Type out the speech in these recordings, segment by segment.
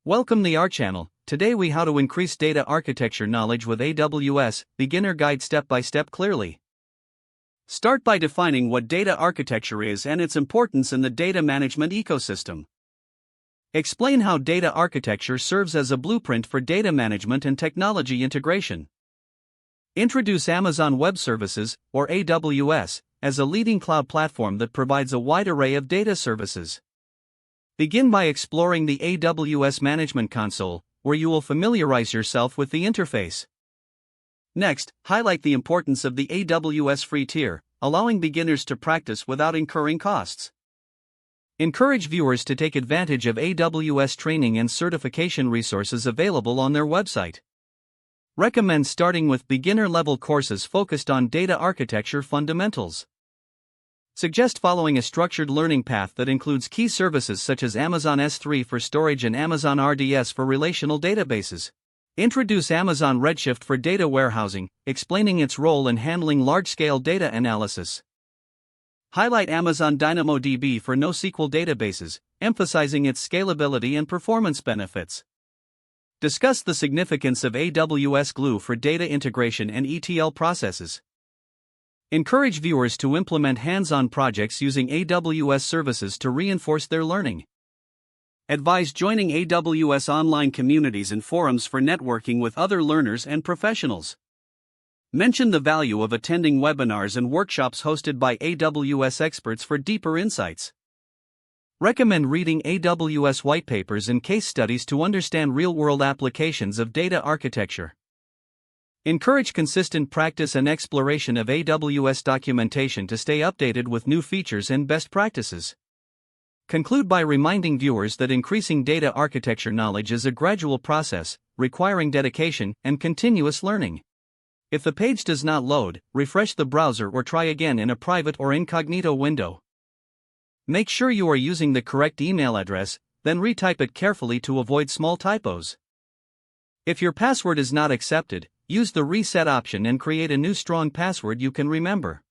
Welcome to our channel. Today we how to increase data architecture knowledge with AWS, beginner guide step by step clearly. Start by defining what data architecture is and its importance in the data management ecosystem. Explain how data architecture serves as a blueprint for data management and technology integration. Introduce Amazon Web Services, or AWS, as a leading cloud platform that provides a wide array of data services. Begin by exploring the AWS Management Console, where you will familiarize yourself with the interface. Next, highlight the importance of the AWS free tier, allowing beginners to practice without incurring costs. Encourage viewers to take advantage of AWS training and certification resources available on their website. Recommend starting with beginner-level courses focused on data architecture fundamentals. Suggest following a structured learning path that includes key services such as Amazon S3 for storage and Amazon RDS for relational databases. Introduce Amazon Redshift for data warehousing, explaining its role in handling large-scale data analysis. Highlight Amazon DynamoDB for NoSQL databases, emphasizing its scalability and performance benefits. Discuss the significance of AWS Glue for data integration and ETL processes. Encourage viewers to implement hands-on projects using AWS services to reinforce their learning. Advise joining AWS online communities and forums for networking with other learners and professionals. Mention the value of attending webinars and workshops hosted by AWS experts for deeper insights. Recommend reading AWS whitepapers and case studies to understand real-world applications of data architecture. Encourage consistent practice and exploration of AWS documentation to stay updated with new features and best practices. Conclude by reminding viewers that increasing data architecture knowledge is a gradual process, requiring dedication and continuous learning. If the page does not load, refresh the browser or try again in a private or incognito window. Make sure you are using the correct email address, then retype it carefully to avoid small typos. If your password is not accepted, use the reset option and create a new strong password you can remember.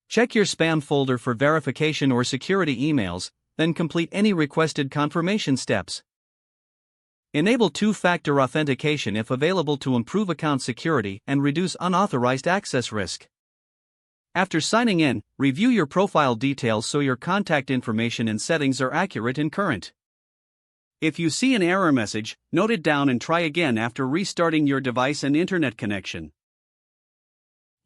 Check your spam folder for verification or security emails, then complete any requested confirmation steps. Enable two-factor authentication if available to improve account security and reduce unauthorized access risk. After signing in, review your profile details so your contact information and settings are accurate and current. If you see an error message, note it down and try again after restarting your device and internet connection.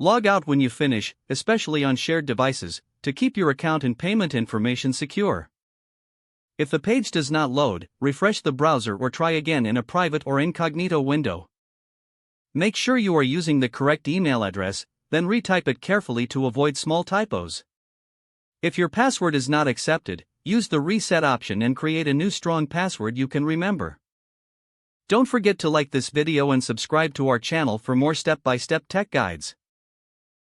Log out when you finish, especially on shared devices, to keep your account and payment information secure. If the page does not load, refresh the browser or try again in a private or incognito window. Make sure you are using the correct email address, then retype it carefully to avoid small typos. If your password is not accepted, use the reset option and create a new strong password you can remember. Don't forget to like this video and subscribe to our channel for more step-by-step tech guides.